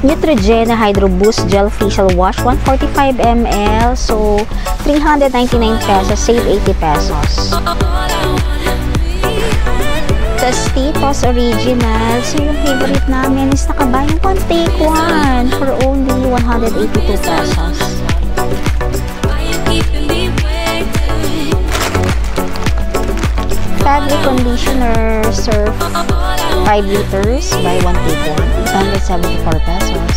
Neutrogena Hydro Boost Gel Facial Wash, 145 ml. So, 399 pesos. Save 80 pesos. Tostitos Original. So, yung favorite namin is nakabuy yung one take one for only 182 pesos. Fabric Conditioner Surf 5 liters by 1 take 1, 174 pesos.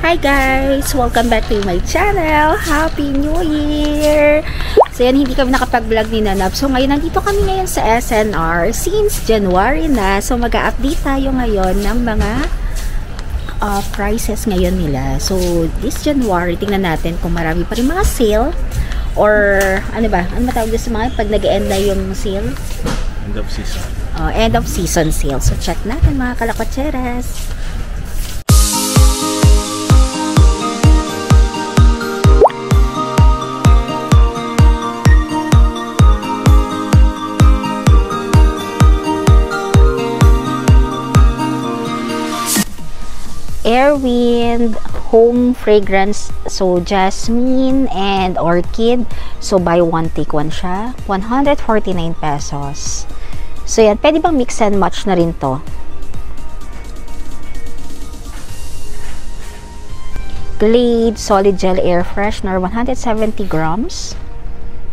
Hi guys! Welcome back to my channel! Happy New Year! So yan, hindi kami nakapag-vlog ni Nanap. So ngayon, nandito kami ngayon sa SNR since January na. So mag-a-update tayo ngayon ng mga prices ngayon nila. So this January, tingnan natin kung marami pa rin mga sale or ano ba? Ano matawag sa mga pag nag-end na yung sale? End of season. End of season sale. So check natin mga kalakotseras. Airwind Home Fragrance, so jasmine and orchid, so buy one take one siya, 149 pesos. So yan, pwede bang mix and match na rin to? Glade Solid Gel Air Freshener, 170 grams.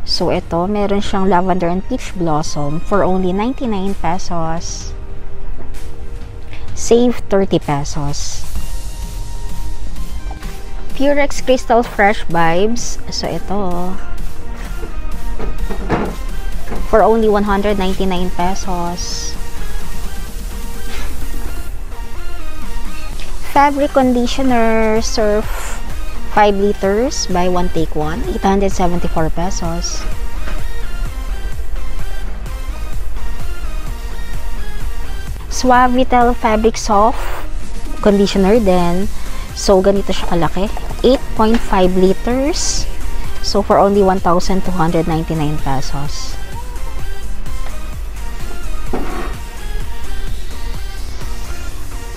So ito, meron siyang lavender and peach blossom for only 99 pesos. Save 30 pesos. Purex Crystal Fresh Vibes. So, ito. For only 199 pesos. Fabric Conditioner Surf 5 liters. Buy one take one. 874 pesos. Suavitel Fabric Soft Conditioner din. So, ganito siya kalaki. 8.5 liters. So, for only 1,299 pesos.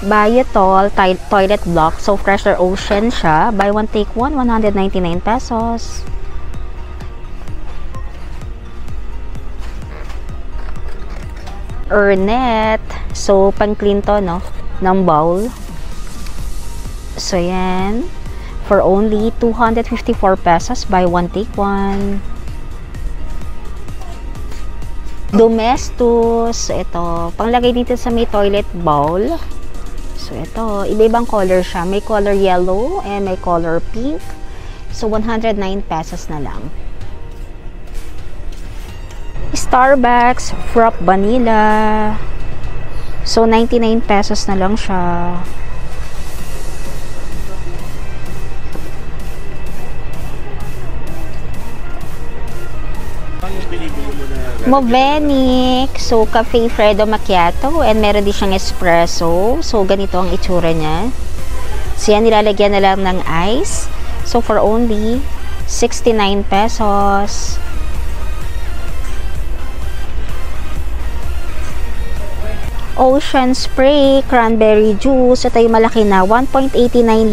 Biotol Toilet Block. So, Fresher Ocean siya. Buy one, take one. 199 pesos. Ernet. So, pang-clean to, no? Ng bowl. So, yan. For only 254 pesos. Buy one, take one. Domestos. Ito. Panglagay dito sa may toilet bowl. So, ito. Iba-ibang color siya. May color yellow and may color pink. So, 109 pesos na lang. Starbucks Frap Vanilla. So, 99 pesos na lang siya. Movenic, so Cafe Fredo Macchiato, and meron din siyang espresso. So ganito ang itsura niya. So yan, nilalagyan na lang ng ice. So for only 69 pesos. Ocean Spray Cranberry Juice. Ito yung malaki na 1.89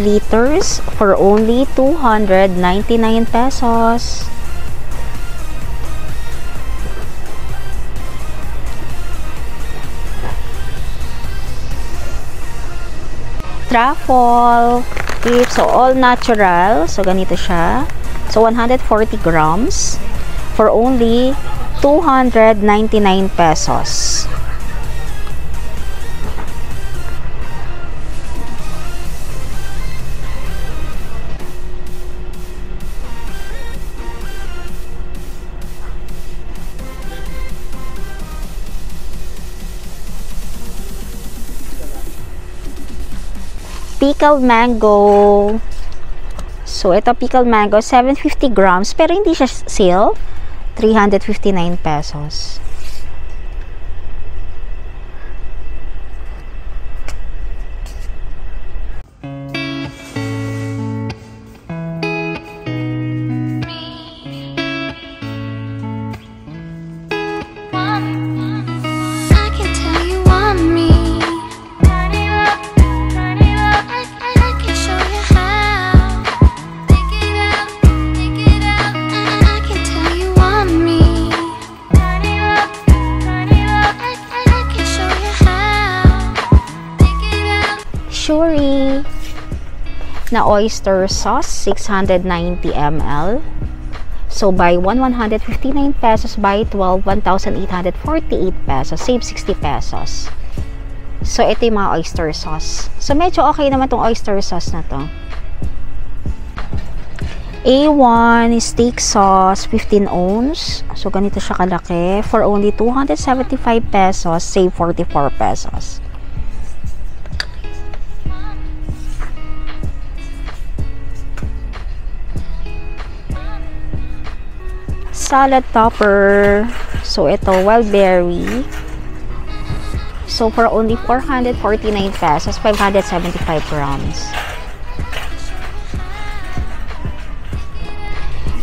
liters for only 299 pesos. Truffle Crisp, so all natural. So ganito siya. So 140 grams for only 299 pesos. Pickled mango. So, ito pickled mango, 750 grams. Pero hindi siya sale. 359 pesos. Shuri na oyster sauce, 690 ml. So, buy 159 pesos, buy 12, 1,848 pesos. Save 60 pesos. So, ito yung mga oyster sauce. So, medyo okay naman tong oyster sauce na to. A1 steak sauce, 15 ounce. So, ganito siya kalaki. For only 275 pesos, save 44 pesos. Salad topper. So, ito, wild berry. So, for only 449 pesos, 575 grams.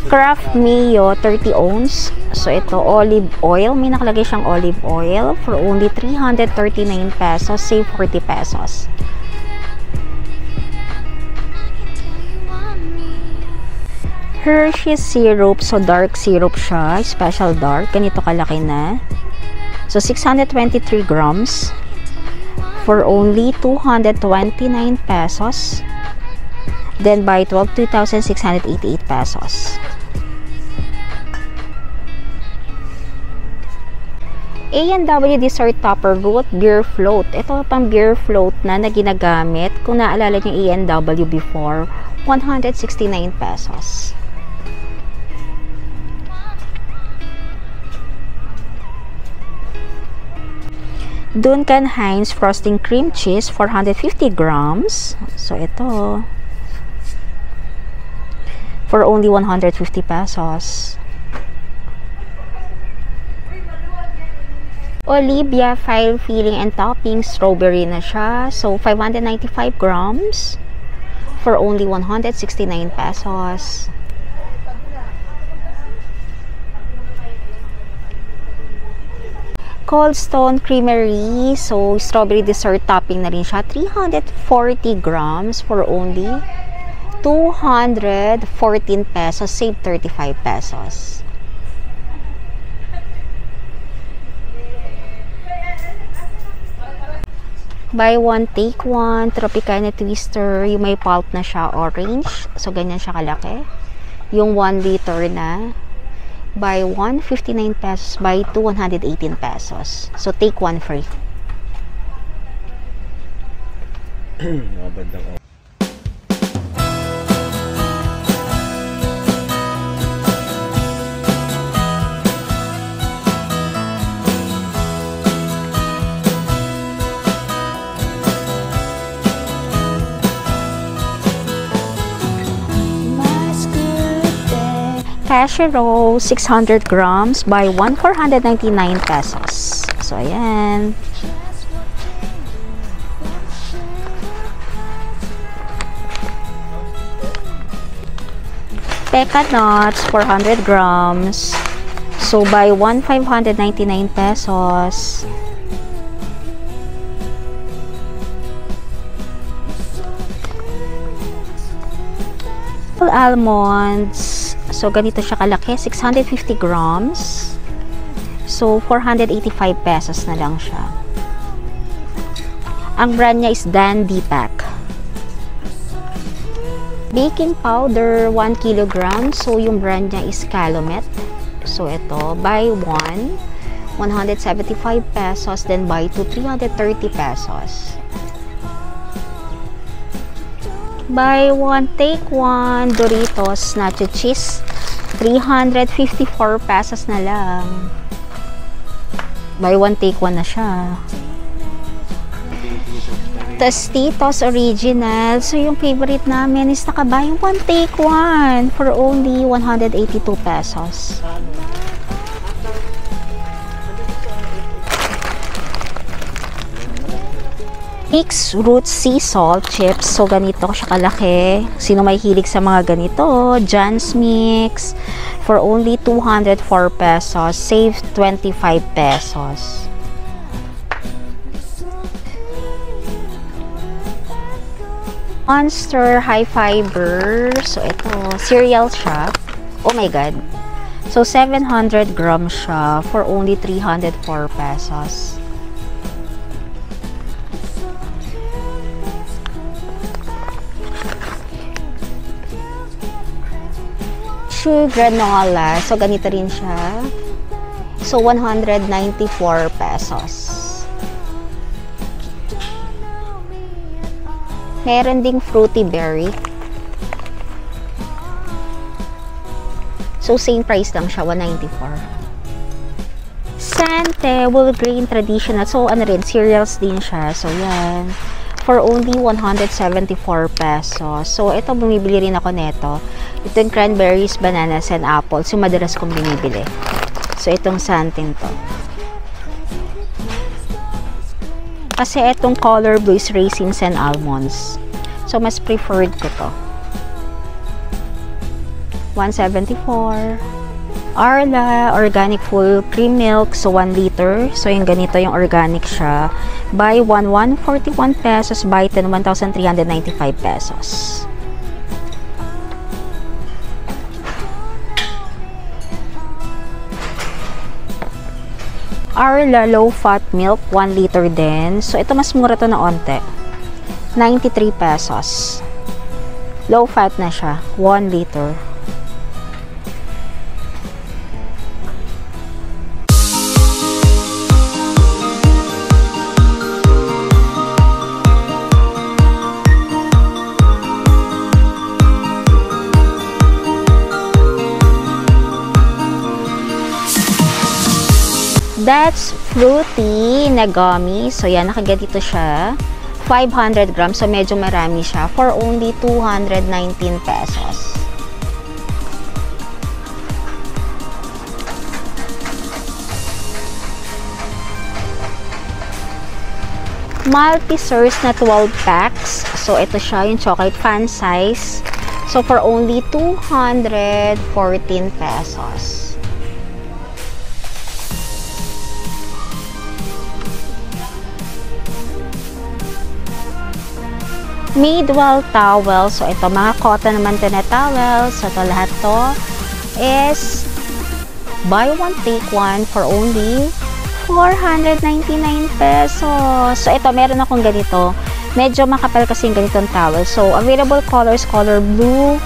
Kraft Mayo, 30 ounce. So, ito, olive oil. May nakalagay siyang olive oil. For only 339 pesos, save 40 pesos. Hershey's syrup. So, dark syrup siya. Special dark. Ganito kalaki na. So, 623 grams. For only 229 pesos. Then, buy 12, 2,688 pesos. A&W Dessert Topper Root Beer Float. Ito pang beer float na ginagamit. Kung naalala niyo A&W before, 169 pesos. Duncan Heinz Frosting Cream Cheese, 450 grams. So, ito. For only 150 pesos. Olivia File Filling and Topping Strawberry na siya. So, 595 grams. For only 169 pesos. Cold Stone Creamery. So, strawberry dessert topping na rin siya. 340 grams for only 214 pesos. Save 35 pesos. Buy one, take one. Tropicana Twister. Yung may pulp na siya, orange. So, ganyan siya kalaki. Yung 1 liter na. Buy 1, 59 pesos. Buy 2, 118 pesos. So, take one free. Nakabandang Cashew roll, 600 grams. Buy 1, 499 pesos. So, ayan. Pecan nuts, 400 grams. So, buy 1, 599 pesos. Almonds. So, ganito siya kalaki. 650 grams. So, 485 pesos na lang siya. Ang brand niya is Dandy Pack. Baking powder, 1 kilogram. So, yung brand niya is Calumet. So, ito. Buy 1, 175 pesos. Then, buy 2, 330 pesos. Buy 1, take 1. Doritos Nacho Cheese, 354 pesos na lang. Buy 1, take 1 na siya. Tostitos Original. So, yung favorite namin is nakabuy yung one take one for only 182 pesos. Mixed Root Sea Salt Chips. So, ganito siya kalaki. Sino may hilig sa mga ganito? John's Mix for only 204 pesos. Save 25 pesos. Monster High Fiber. So, ito. Cereal siya. Oh my God. So, 700 grams siya for only 304 pesos. Granola. So, ganito rin siya. So, 194 pesos. Meron ding Fruity Berry. So, same price lang siya, 194. Sante Whole Grain Traditional. So, ano rin, cereals din siya. So, yan. For only 174 pesos. So, ito, bumibili rin ako neto. Ito yung cranberries, bananas, and apples. Yung madalas kong binibili. So, itong Santin to. Kasi itong color blue is raisins and almonds. So, mas preferred ko to. 174. Arla Organic Full Cream Milk. So, 1 liter. So, yung ganito yung organic siya. Buy 141 pesos. Buy 10, 1,395 pesos. Arla Low Fat Milk, 1 liter din. So, ito mas mura to na onte. 93 pesos. Low fat na siya. 1 liter. That's Fruity na gummy. So, yan, nakaganito siya. 500 grams. So, medyo marami siya. For only 219 pesos. Multi-source na 12 packs. So, ito siya, yung chocolate fan size. So, for only 214 pesos. Madewell towel. So, ito, mga cotton naman to na towels. So, ito lahat to is buy one, take one for only 499 pesos. So, ito, meron akong ganito. Medyo makapal kasi yung ganitong towel. So, available colors, color blue,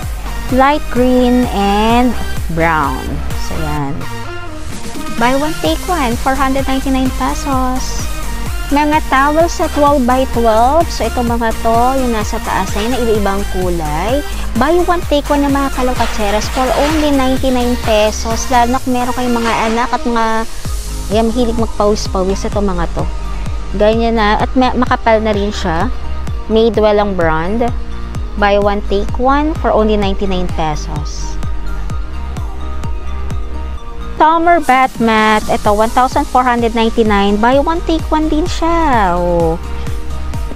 light green, and brown. So, yan. Buy one, take one, 499 pesos. Mga towels sa 12 by 12. So, ito mga to, yung nasa taas na yun, na iba-ibang kulay. Buy one, take one na mga kalokatseras for only 99 pesos. Lalo na kung meron kayong mga anak at mga mahilig magpawis-pawis. Ito mga to. Ganyan na. At makapal na rin siya. Madewell ang brand. Buy one, take one for only 99 pesos. Summer bath mat. Ito, 1,499. Buy one, take one din siya. Oh.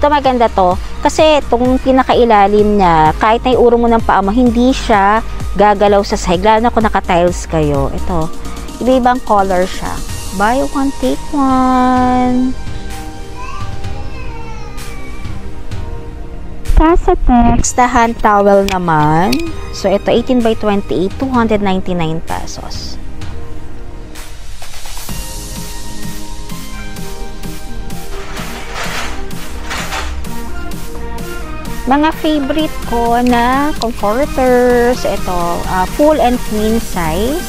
Ito maganda to. Kasi itong pinakailalim niya, kahit na iuro mo ng paa mo, hindi siya gagalaw sa sahig. Lalo na kung naka-tiles kayo. Ito, iba-ibang color siya. Buy one, take one. Sa text, the hand towel naman. So, ito, 18 by 28, 299 pesos. Mga favorite ko na comforters, ito, full and queen size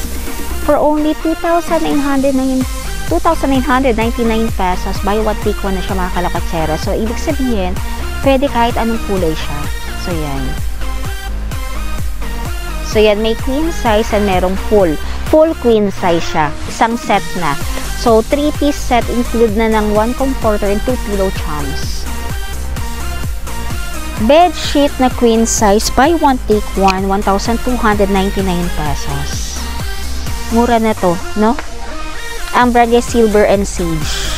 for only 2,999 pesos. Buy one, take one na siya mga kalakatsera. So, ibig sabihin, pwede kahit anong kulay siya. So, yan. So, yan, may queen size and merong full. Full queen size siya. Isang set na. So, 3-piece set include na ng 1 comforter and 2 pillow charms. Bed sheet na queen size, buy one take one, 1,299 pesos. Mura na to, no? Ang brand niya Silver and Sage.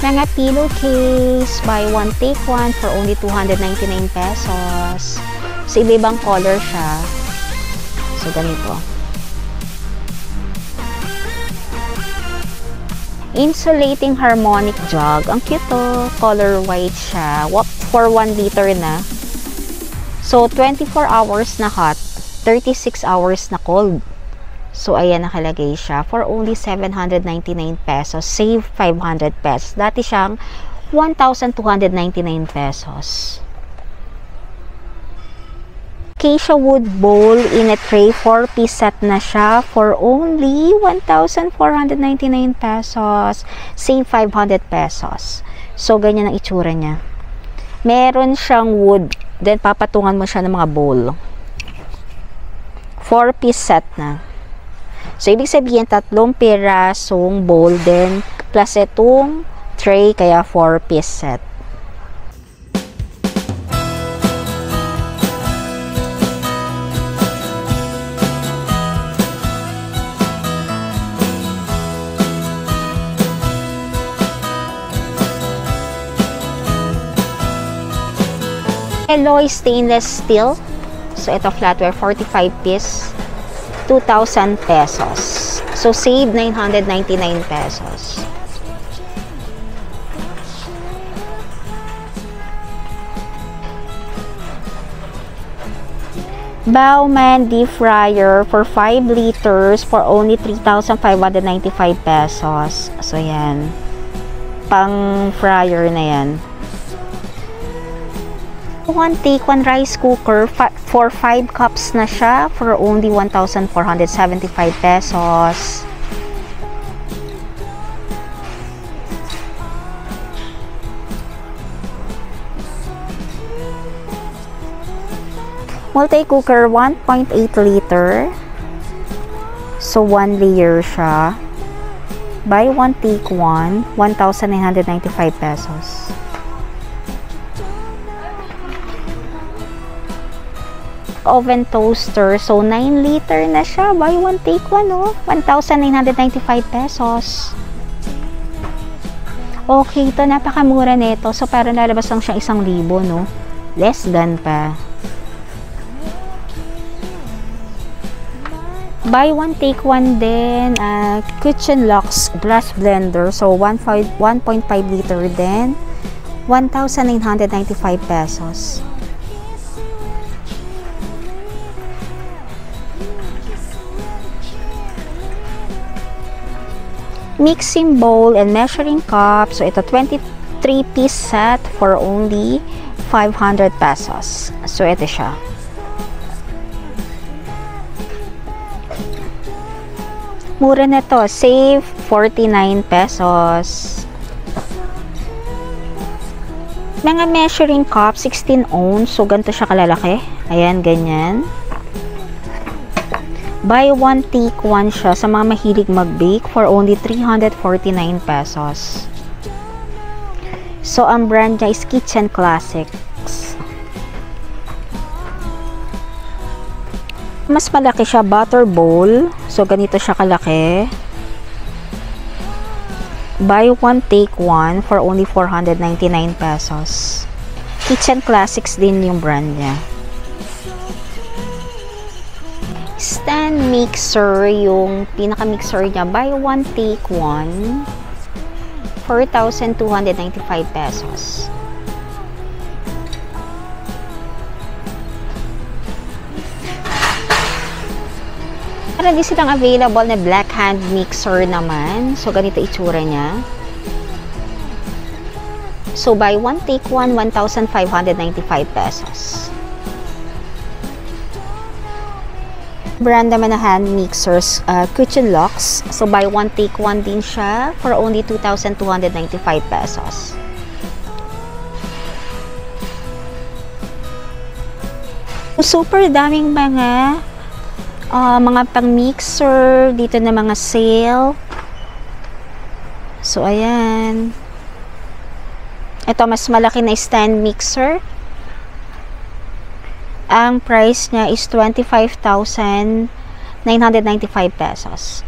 Mga pillowcase, buy one take one for only 299 pesos. So, iba-ibang color siya. So, ganito. Insulating harmonic jug. Ang cute to. Color white siya. For 1 liter na. So, 24 hours na hot. 36 hours na cold. So, ayan nakalagay siya. For only 799 pesos. Save 500 pesos. Dati siyang 1,299 pesos. Acacia wood bowl in a tray, 4-piece set na siya for only 1,499 pesos. Save 500 pesos. So, ganyan ang itsura niya. Meron siyang wood. Then, papatungan mo siya ng mga bowl. 4-piece set na. So, ibig sabihin, 3 pirasong bowl din plus itong tray, kaya 4-piece set. Alloy stainless steel. So, ito flatware, 45 piece, 2,000 pesos. So, save 999 pesos. Bauman deep fryer for 5 liters for only 3,595 pesos. So, yan. Pang fryer na yan. One take one rice cooker for 5 cups na siya for only 1,475 pesos. Multi-cooker 1.8 liter. So 1 layer siya. Buy one take one, 1,995 pesos. Oven toaster. So, 9 liter na siya. Buy one, take one, oh. 1,995 pesos. Okay, ito. Napakamura nito. So, parang lalabas lang siya 1,000, no? Less than pa. Buy one, take one din. Kitchen Lux glass blender. So, 1.5 liter din. 1,995 pesos. Mixing bowl and measuring cup. So, ito 23-piece set for only 500 pesos. So, ito siya. Mura na to. Save 49 pesos. Mga measuring cup, 16 ounce. So, ganito siya kalalaki. Ayan, ganyan. Buy one, take one siya sa mga mahilig mag-bake for only 349 pesos. So, ang brand niya is Kitchen Classics. Mas malaki siya, butter bowl. So, ganito siya kalaki. Buy one, take one for only 499 pesos. Kitchen Classics din yung brand niya. Stand mixer, yung pinaka-mixer niya, buy one, take one, 4,295 pesos. Meron din silang available na black hand mixer naman. So, ganito itsura niya. So, buy one, take one, 1,595 pesos. Brand naman na hand mixers, Kitchen Lux. So, buy one, take one din siya for only 2,295 pesos. Super daming mga pang-mixer dito na mga sale. So, ayan. Ito, mas malaki na stand mixer. Ang price niya is 25,995 pesos.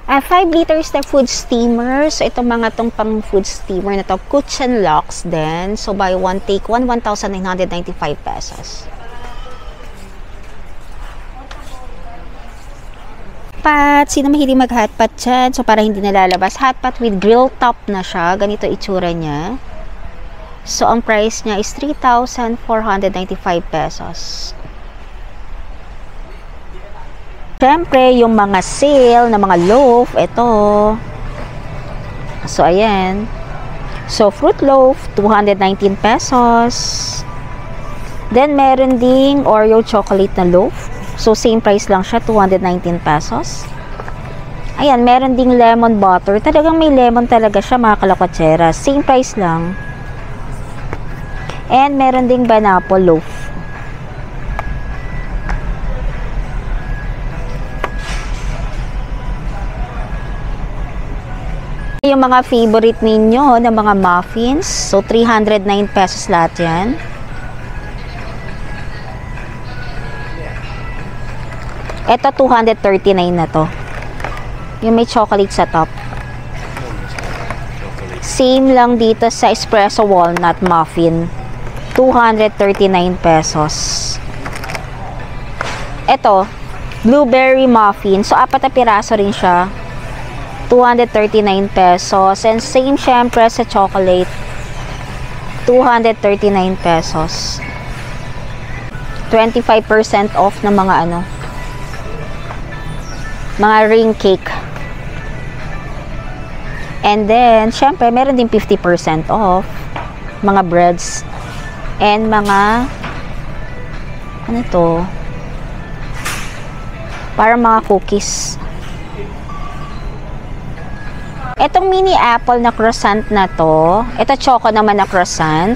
5 liters na food steamer. So, ito mga tong pang food steamer na to, Kitchen Locks din. So, buy one, take one, 1,995 pesos. Hotpot. Sino mahilig mag-hotpot dyan? So, para hindi nalalabas. Hotpot with grill top na siya. Ganito itsura niya. So, ang price niya is 3,495 pesos. Siyempre, yung mga sale na mga loaf, ito. So, ayan. So, fruit loaf, 219 pesos. Then, meron ding Oreo chocolate na loaf. So, same price lang siya, 219 pesos. Ayan, meron ding lemon butter. Talagang may lemon talaga siya, mga kalakwatsera. Same price lang. And, meron ding banapple loaf. Yung mga favorite ninyo na mga muffins. So, 309 pesos lahat yan. Ito, 239 na to. Yung may chocolate sa top. Same lang dito sa espresso walnut muffin. 239 pesos. Ito, blueberry muffin. So, 4 na piraso rin siya. 239 pesos. And same syempre sa chocolate. 239 pesos. 25% off ng mga ano. Mga ring cake. And then, syempre, meron din 50% off. Mga breads. And mga ano to? Para mga cookies. Etong mini apple na croissant na to, ito choco naman na croissant,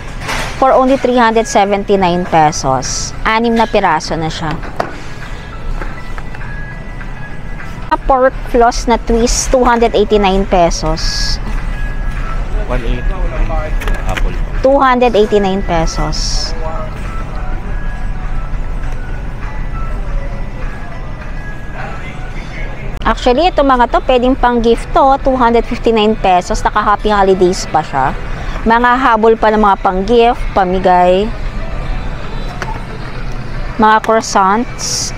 for only 379 pesos. 6 na piraso na siya. Pork floss na twist, 289 pesos. 180 apple. 289 pesos. Actually, ito mga to, pwedeng pang gift to, 259 pesos, naka-happy holidays pa siya. Mga habol pa ng mga pang gift, pamigay. Mga croissants.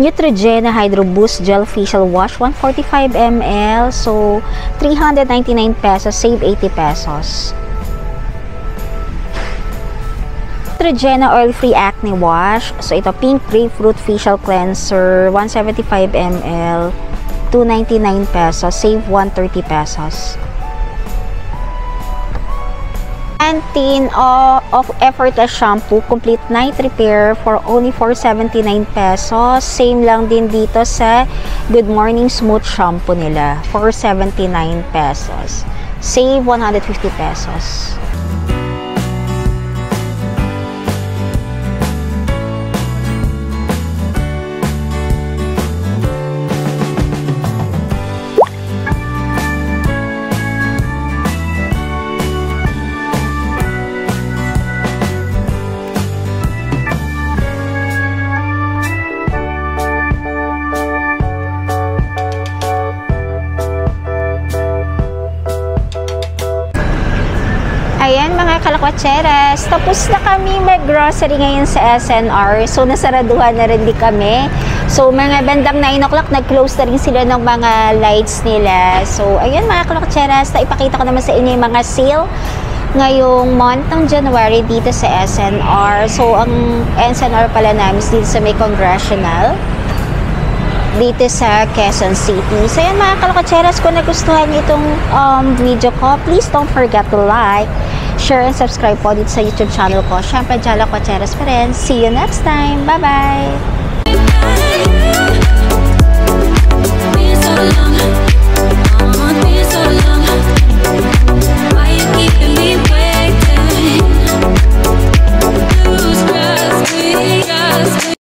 Neutrogena Hydro Boost Gel Facial Wash, 145 ml. So, 399 pesos, save 80 pesos. Neutrogena Oil Free Acne Wash. So, ito, Pink Grapefruit Facial Cleanser, 175 ml, 299 pesos, save 130 pesos. Pantene of Effortless Shampoo Complete Night Repair for only 479 pesos. Same lang din dito sa Good Morning Smooth Shampoo nila, 479 pesos. Save 150 pesos. Ayan mga kalakwatseras, tapos na kami mag-grocery ngayon sa SNR. So, nasaraduhan na rin di kami. So, mga bandang 9 o'clock, nag-close na rin sila ng mga lights nila. So, ayan mga kalakwatseras, ipakita ko naman sa inyo yung mga sale ngayong month ng January dito sa SNR. So, ang SNR pala namin dito sa may Congressional. dito sa Quezon City. So yan mga kalokotseras, kung nagustuhan niyo itong video ko, please don't forget to like, share, and subscribe po dito sa YouTube channel ko. Syempre, Jala Kotseras pa rin. See you next time. Bye-bye!